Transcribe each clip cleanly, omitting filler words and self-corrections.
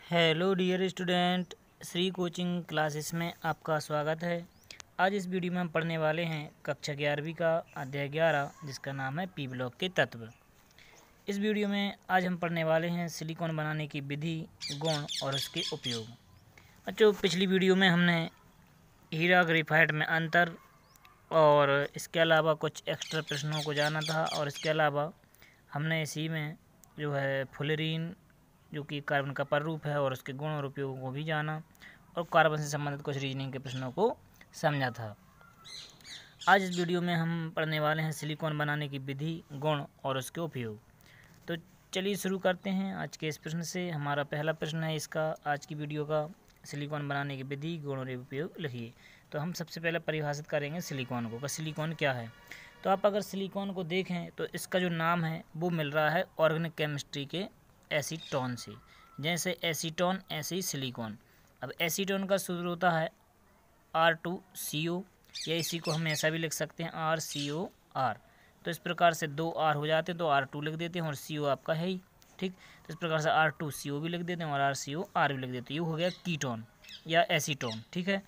Hello dear student, Shri coaching classes में आपका स्वागत है। आज इस वीडियो में हम पढ़ने वाले हैं कक्षा 11वीं का अध्याय 11, जिसका नाम है पी ब्लॉक के तत्व। इस वीडियो में आज हम पढ़ने वाले हैं सिलिकॉन बनाने की विधि, गुण और उसके उपयोग। बच्चों, पिछली वीडियो में हमने हीरा ग्रेफाइट में अंतर और इसके अलावा कुछ एक्स्ट्रा प्रश्नों को जाना था, और इसके अलावा हमने इसी में जो है फुलरीन जो कि कार्बन का पररूप है और उसके गुण और उपयोगों को भी जाना, और कार्बन से संबंधित कुछ रीजनिंग के प्रश्नों को समझा था। आज इस वीडियो में हम पढ़ने वाले हैं सिलिकॉन बनाने की विधि, गुण और उसके उपयोग। तो चलिए शुरू करते हैं आज के इस प्रश्न से। हमारा पहला प्रश्न है इसका आज की वीडियो का, सिलिकॉन बनाने की विधि, गुण और उपयोग लिखिए। तो हम सबसे पहले परिभाषित करेंगे सिलिकॉन को। सिलिकॉन क्या है? तो आप अगर सिलिकॉन को देखें तो इसका जो नाम है वो मिल रहा है ऑर्गेनिक केमिस्ट्री के एसीटोन से। जैसे एसीटोन ऐसे ही सिलिकॉन। अब एसीटोन का सूत्र होता है R2CO, या इसी को हम ऐसा भी लिख सकते हैं RCOR। तो इस प्रकार से दो R हो जाते हैं तो R2 लिख देते हैं और CO आपका है ही, ठीक। तो इस प्रकार से R2CO भी लिख देते हैं और RCOR भी लिख देते हैं। ये हो गया कीटोन या एसीटोन, ठीक है।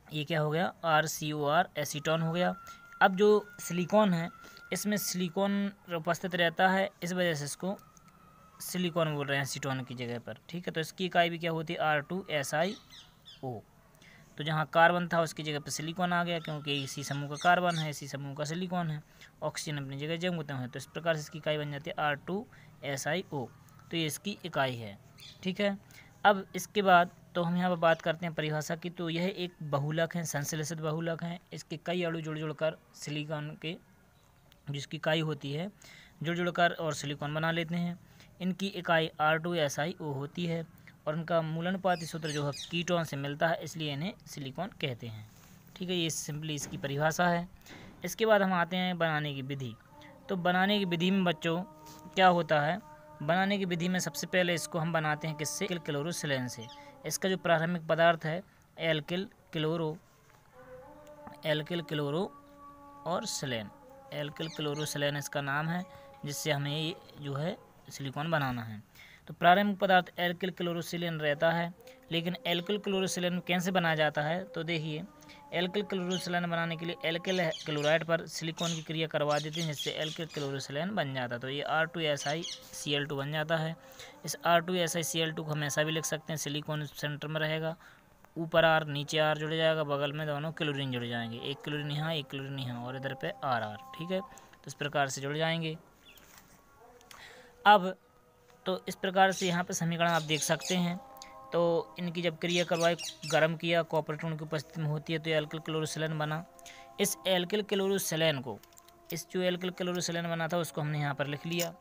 ये क्या हो गया? RCOR एसीटोन हो गया। अब जो सिलिकॉन है इसमें सिलिकॉन उपस्थित रहता है, इस वजह से इसको सिलिकॉन बोल रहे हैं एसीटोन की जगह पर, ठीक है। तो इसकी इकाई भी क्या होती है? R2SiO। तो जहाँ कार्बन था उसकी जगह पर सिलिकॉन आ गया, क्योंकि इसी समूह का कार्बन है, इसी समूह का सिलिकॉन है। ऑक्सीजन अपनी जगह जम होते हैं, तो इस प्रकार से इसकी इकाई बन जाती है R2SiO। तो ये इसकी इकाई है, ठीक है। अब इसके बाद तो हम यहाँ पर बात करते हैं परिभाषा की। तो यह एक बहुलक है, संश्लेषित बहुलक है। इसके कई अणु जुड़ जुड़कर सिलिकॉन के जिसकी इकाई होती है जुड़ जुड़कर और सिलिकॉन बना लेते हैं। इनकी इकाई R2SiO होती है और इनका मूलानुपाती सूत्र जो है कीटोन से मिलता है, इसलिए इन्हें सिलिकॉन कहते हैं, ठीक है। ये सिंपली इसकी परिभाषा है। इसके बाद हम आते हैं बनाने की विधि। तो बनाने की विधि में बच्चों क्या होता है? बनाने की विधि में सबसे पहले इसको हम बनाते हैं किससे? एल्किल क्लोरोसिलेन से। इसका जो प्राथमिक पदार्थ है एल्किल क्लोरो और सिलेन। एल्किल क्लोरोसिलेन इसका नाम है, जिससे हमें ये जो है सिलिकॉन बनाना है। तो प्रारंभिक पदार्थ एल्किल क्लोरोसिलेन रहता है, लेकिन एल्किल क्लोरोसिलेन कैसे बनाया जाता है? तो देखिए, एल्किल क्लोरोसिलेन बनाने के लिए एल्किल क्लोराइड पर सिलिकॉन की क्रिया करवा देते हैं, जिससे एल्किल क्लोरोसिलेन बन जाता है। तो ये R2SiCl2 बन जाता है। इस R2SiCl2 को हम ऐसा भी लिख सकते हैं, सिलिकॉन सेंटर में रहेगा, ऊपर R नीचे R जुड़ जाएगा, बगल में दोनों क्लोरीन जुड़ जाएंगे, एक क्लोरीन यहाँ एक क्लोरीन यहाँ, और इधर पे R, ठीक है। तो इस प्रकार से जुड़ जाएंगे। अब तो इस प्रकार से यहाँ पे समीकरण आप देख सकते हैं। तो इनकी जब क्रिया करवाई, गर्म किया, कॉपर आयन की उपस्थिति में होती है, तो एल्किल क्लोरोसिलेन बना। इस एल्किल क्लोरोसिलेन को, इस जो एल्किल क्लोरोसिलेन बना था उसको हमने यहाँ पर लिख लिया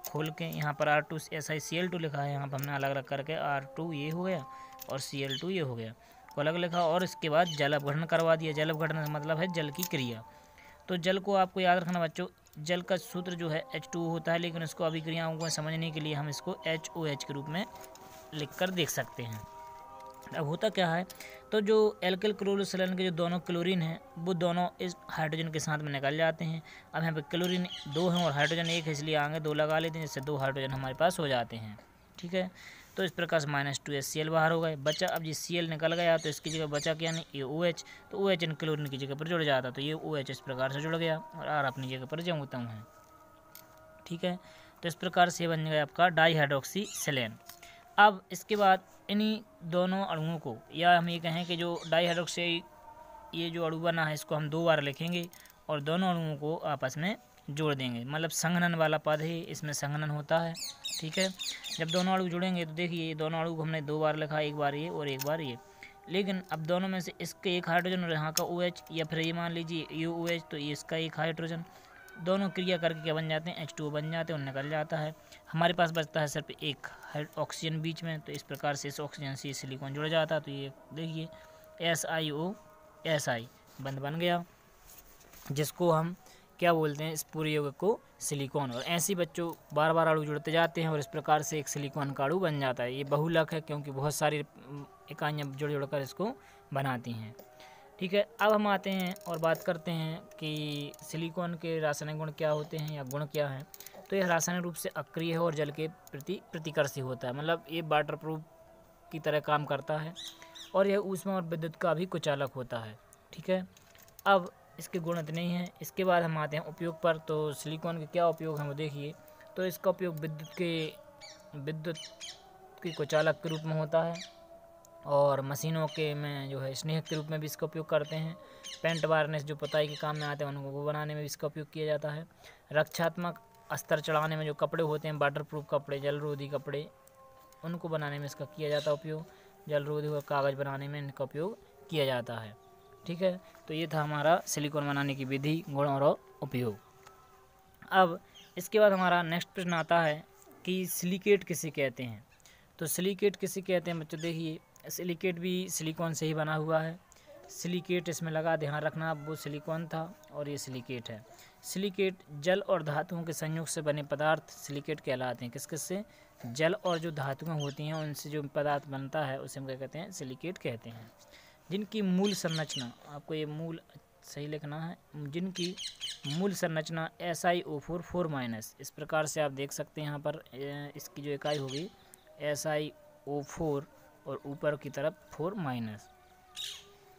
खोल के। यहाँ पर R2SiCl2 लिखा है, यहाँ पर हमने अलग अलग करके R2 ये हो गया और Cl2 ये हो गया को अलग लिखा, और इसके बाद जल अपघटन करवा दिया। जल अपघटन का मतलब है जल की क्रिया। तो जल को आपको याद रखना बच्चों, जल का सूत्र जो है H2O होता है, लेकिन इसको अभी क्रियाओं को समझने के लिए हम इसको HOH के रूप में लिखकर देख सकते हैं। अब होता क्या है? तो जो एल्किल क्लोरोसिलेन के जो दोनों क्लोरीन हैं वो दोनों इस हाइड्रोजन के साथ में निकल जाते हैं। अब यहाँ पे क्लोरीन 2 हैं और हाइड्रोजन 1 है, इसलिए आगे 2 लगा लेते हैं, जिससे 2 हाइड्रोजन हमारे पास हो जाते हैं, ठीक है। तो इस प्रकार से -2HCl बाहर हो गए, बचा। अब ये Cl निकल गया तो इसकी जगह बचा क्या? नहीं, ये OH। तो OH इन क्लोरीन की जगह पर जुड़ जाता, तो ये OH इस प्रकार से जुड़ गया और R अपनी जगह पर जमता है, ठीक है। तो इस प्रकार से बन गया आपका डाईहाइड्रोक्सी सिलेन। अब इसके बाद इन्हीं दोनों अणुओं को, या हम ये कहें कि जो डाईहाइड्रोक्सी ये जो अणु बना है इसको हम 2 बार लिखेंगे और दोनों अणुओं को आपस में जोड़ देंगे। मतलब संघनन वाला पद है, इसमें संघनन होता है, ठीक है। जब दोनों अणु जुड़ेंगे तो देखिए ये दोनों अणु को हमने 2 बार लिखा, एक बार ये और एक बार ये। लेकिन अब दोनों में से इसके एक हाइड्रोजन और यहाँ का OH, या फिर ये मान लीजिए ये OH तो ये इसका एक हाइड्रोजन, दोनों क्रिया करके क्या बन जाते हैं? H2O बन जाते हैं और निकल जाता है। हमारे पास बचता है सिर्फ एक ऑक्सीजन बीच में, तो इस प्रकार से इस ऑक्सीजन से सिलिकॉन जुड़ जाता है। तो ये देखिए SiO बंद बन गया, जिसको हम क्या बोलते हैं? इस पूरे यौगिक को सिलिकॉन। और ऐसे बच्चों बार बार अणु जुड़ते जाते हैं और इस प्रकार से एक सिलिकॉन का अणु बन जाता है। ये बहुलक है क्योंकि बहुत सारी इकाइयाँ जुड़ जुड़कर इसको बनाती हैं, ठीक है। अब हम आते हैं और बात करते हैं कि सिलिकॉन के रासायनिक गुण क्या होते हैं या गुण क्या हैं। तो तो यह रासायनिक रूप से अक्रिय है और जल के प्रति प्रतिकर्षी होता है, मतलब ये वाटर प्रूफ की तरह काम करता है और यह ऊष्मा और विद्युत का भी कुचालक होता है। ठीक है, अब इसके गुण इतने ही हैं। इसके बाद हम आते हैं उपयोग पर। तो सिलिकॉन के क्या उपयोग हैं वो देखिए। तो इसका उपयोग विद्युत के कुचालक के रूप में होता है और मशीनों के में जो है स्नेहक के रूप में भी इसका उपयोग करते हैं। पेंट वार्निश जो पुताई के काम में आते हैं उनको वो बनाने में भी इसका उपयोग किया जाता है। रक्षात्मक अस्तर चढ़ाने में जो कपड़े होते हैं, वाटर प्रूफ कपड़े, जलरोधी कपड़े, उनको बनाने में इसका किया जाता है उपयोग। जलरोधी और कागज़ बनाने में इनका उपयोग किया जाता है। ठीक है, तो ये था हमारा सिलिकॉन बनाने की विधि, गुण और उपयोग। अब इसके बाद हमारा नेक्स्ट प्रश्न आता है कि सिलिकेट किसे कहते हैं। तो सिलिकेट किसे कहते हैं बच्चों, देखिए सिलिकेट भी सिलिकॉन से ही बना हुआ है। सिलिकेट इसमें लगा, ध्यान रखना, वो सिलिकॉन था और ये सिलिकेट है। सिलिकेट जल और धातुओं के संयोग से बने पदार्थ सिलिकेट कहलाते हैं। किस किस से? जल और जो धातुएं होती हैं उनसे जो पदार्थ बनता है उसे हम क्या कहते हैं? सिलिकेट कहते हैं। जिनकी मूल संरचना, आपको ये मूल सही लिखना है, जिनकी मूल संरचना SiO4 4- इस प्रकार से आप देख सकते हैं यहाँ पर इसकी जो इकाई होगी SiO4 और ऊपर की तरफ 4-,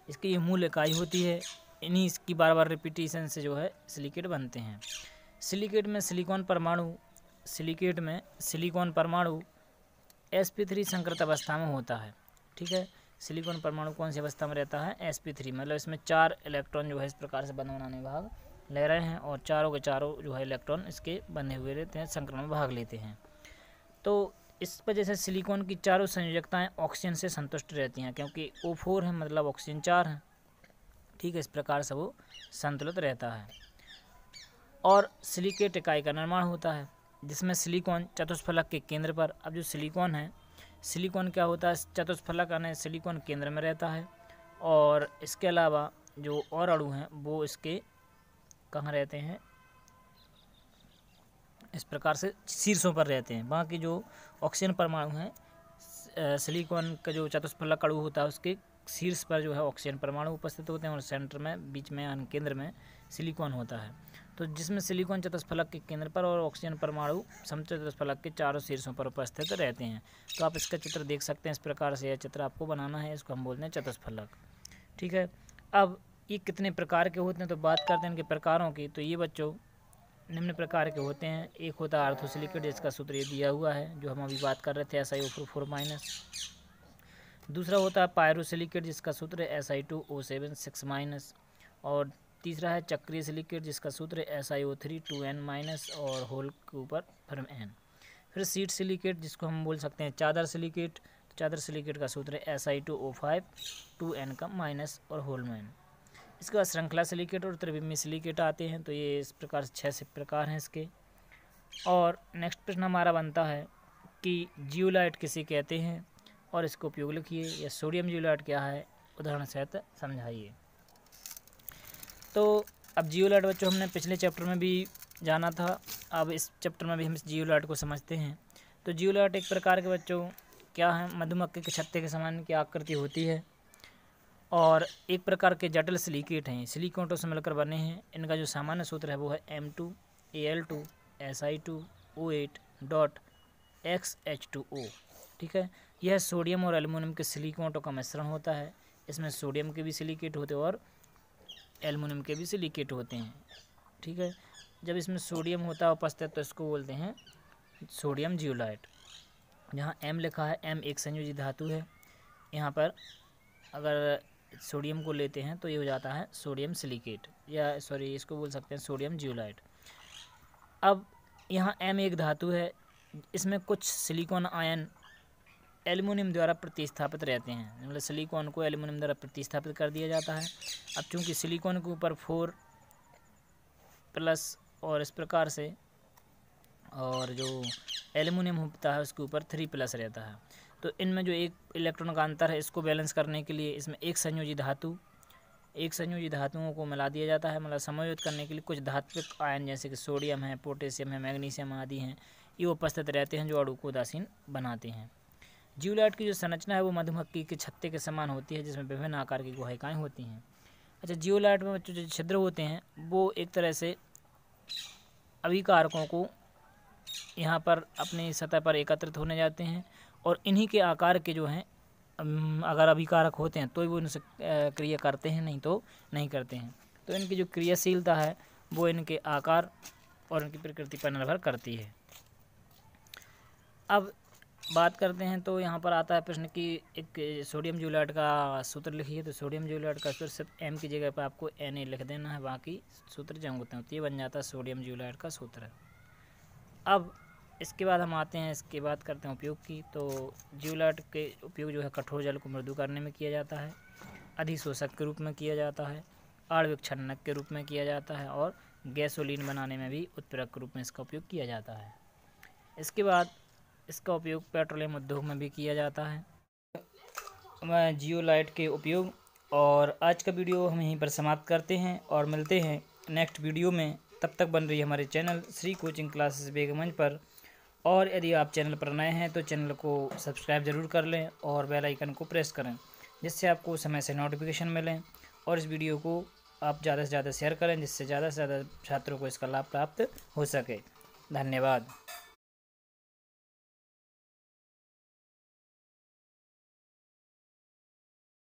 इसकी ये मूल इकाई होती है। इन्हीं इसकी बार बार रिपीटेशन से जो है सिलिकेट बनते हैं। सिलिकेट में सिलिकॉन परमाणु sp3 संकृत अवस्था में होता है। ठीक है, सिलिकॉन परमाणु कौन सी अवस्था में रहता है? sp3, मतलब इसमें 4 इलेक्ट्रॉन जो है इस प्रकार से बंधन विभाग ले रहे हैं और चारों के चारों जो है इलेक्ट्रॉन इसके बंधे हुए रहते हैं, संक्रमण में भाग लेते हैं। तो इस वजह से सिलिकॉन की चारों संयोजकताएं ऑक्सीजन से संतुष्ट रहती हैं, क्योंकि O4 है मतलब ऑक्सीजन 4 है। ठीक है, इस प्रकार से वो संतुलित रहता है। और सिलिकेट इकाई का निर्माण होता है जिसमें सिलिकॉन चतुष्फलक के केंद्र पर, अब जो सिलिकॉन है, सिलिकॉन क्या होता है? चतुष्फलक यानी सिलिकॉन केंद्र में रहता है और इसके अलावा जो और अणु हैं वो इसके कहाँ रहते हैं? इस प्रकार से शीर्षों पर रहते हैं। बाकी जो ऑक्सीजन परमाणु हैं, सिलिकॉन का जो चतुष्फलक अणु होता है उसके शीर्ष पर जो है ऑक्सीजन परमाणु उपस्थित होते हैं और सेंटर में, बीच में यानी केंद्र में सिलिकॉन होता है। तो जिसमें सिलिकॉन चतुष्फलक के केंद्र पर और ऑक्सीजन परमाणु समचतुष्फलक के चारों शीर्षों पर उपस्थित रहते हैं। तो आप इसका चित्र देख सकते हैं इस प्रकार से। यह चित्र आपको बनाना है, इसको हम बोलते हैं चतुष्फलक। ठीक है, अब ये कितने प्रकार के होते हैं तो बात करते हैं इनके प्रकारों की। तो ये बच्चों निम्न प्रकार के होते हैं। एक होता है आर्थोसिलिकेट, जिसका सूत्र ये दिया हुआ है जो हम अभी बात कर रहे थे, SiO4 4-। दूसरा होता है पायरोसिलिकेट, जिसका सूत्र है Si2O7 6-। और तीसरा है चक्रीय सिलिकेट, जिसका सूत्र है SiO3 2N- और होल के ऊपर फिर N। फिर शीट सिलिकेट, जिसको हम बोल सकते हैं चादर सिलिकेट। चादर सिलिकेट का सूत्र है Si2O5 2N- और होल में N। इसके बाद श्रृंखला सिलिकेट और त्रिविमीय सिलिकेट आते हैं। तो ये इस प्रकार से 6 प्रकार हैं इसके। और नेक्स्ट प्रश्न हमारा बनता है कि जियोलाइट किसे कहते हैं और इसको उपयोग लिखिए, या सोडियम जियोलाइट क्या है उदाहरण सहित समझाइए। तो अब जियोलाइट बच्चों हमने पिछले चैप्टर में भी जाना था, अब इस चैप्टर में भी हम इस जियोलाइट को समझते हैं। तो जियोलाइट एक प्रकार के बच्चों क्या है? मधुमक्खी के छत्ते के समान की आकृति होती है और एक प्रकार के जटिल सिलिकेट हैं। सिलिकॉनों से मिलकर बने हैं। इनका जो सामान्य सूत्र है वो है M2Al2Si2O8.XH2O। ठीक है, यह सोडियम और एल्युमिनियम के सिलिकॉनों का मिश्रण होता है। इसमें सोडियम के भी सिलिकेट होते हैं और एल्युमिनियम के भी सिलिकेट होते हैं। ठीक है, जब इसमें सोडियम होता है उपस्थित तो इसको बोलते हैं सोडियम जियोलाइट। जहाँ M लिखा है, M एक संयोजी धातु है। यहाँ पर अगर सोडियम को लेते हैं तो ये हो जाता है सोडियम सिलिकेट, या सॉरी इसको बोल सकते हैं सोडियम जियोलाइट। अब यहाँ M एक धातु है, इसमें कुछ सिलिकॉन आयन एल्युमिनियम द्वारा प्रतिस्थापित रहते हैं, मतलब सिलिकॉन को एल्युमिनियम द्वारा प्रतिस्थापित कर दिया जाता है। अब चूंकि सिलिकॉन के ऊपर 4+ और इस प्रकार से, और जो एल्युमिनियम होता है उसके ऊपर 3+ रहता है, तो इनमें जो एक इलेक्ट्रॉन का अंतर है इसको बैलेंस करने के लिए इसमें एक संयोजी धातुओं को मिला दिया जाता है, मतलब समायोजित करने के लिए कुछ धात्विक आयन जैसे कि सोडियम है, पोटेशियम है, मैग्नीशियम आदि हैं, ये उपस्थित रहते हैं जो अणु को उदासीन बनाते हैं। जियोलाइट की जो संरचना है वो मधुमक्खी के छत्ते के समान होती है, जिसमें विभिन्न आकार की गुहायिकाएँ होती हैं। अच्छा, जियोलाइट में बच्चों जो छिद्र होते हैं वो एक तरह से अभिकारकों को यहाँ पर अपनी सतह पर एकत्रित होने जाते हैं और इन्हीं के आकार के जो हैं अगर अभिकारक होते हैं तो ही वो इनसे क्रिया करते हैं, नहीं तो नहीं करते हैं। तो इनकी जो क्रियाशीलता है वो इनके आकार और इनकी प्रकृति पर निर्भर करती है। अब बात करते हैं तो यहाँ पर आता है प्रश्न कि एक सोडियम ज़्यूलाइड का सूत्र लिखिए। तो सोडियम ज़्यूलाइड का सूत्र सिर्फ m की जगह पर आपको Na लिख देना है, बाकी सूत्र जंग होते हैं, तो ये बन जाता है सोडियम ज़्यूलाइड का सूत्र। अब इसके बाद हम आते हैं, इसके बाद करते हैं उपयोग की। तो ज़्यूलाइड के उपयोग जो है कठोर जल को मृदु करने में किया जाता है, अधिशोषक के रूप में किया जाता है, आणविक छन्नक के रूप में किया जाता है और गैसोलीन बनाने में भी उत्प्रेरक के रूप में इसका उपयोग किया जाता है। इसके बाद इसका उपयोग पेट्रोलियम उद्योग में भी किया जाता है। ज़्यूलाइड के उपयोग। और आज का वीडियो हम यहीं पर समाप्त करते हैं और मिलते हैं नेक्स्ट वीडियो में। तब तक बन रही हमारे चैनल श्री कोचिंग क्लासेस बेगमंज पर। और यदि आप चैनल पर नए हैं तो चैनल को सब्सक्राइब ज़रूर कर लें और बेल आइकन को प्रेस करें, जिससे आपको समय से नोटिफिकेशन मिलें। और इस वीडियो को आप ज़्यादा से ज़्यादा शेयर करें, जिससे ज़्यादा से ज़्यादा छात्रों को इसका लाभ प्राप्त हो सके। धन्यवाद।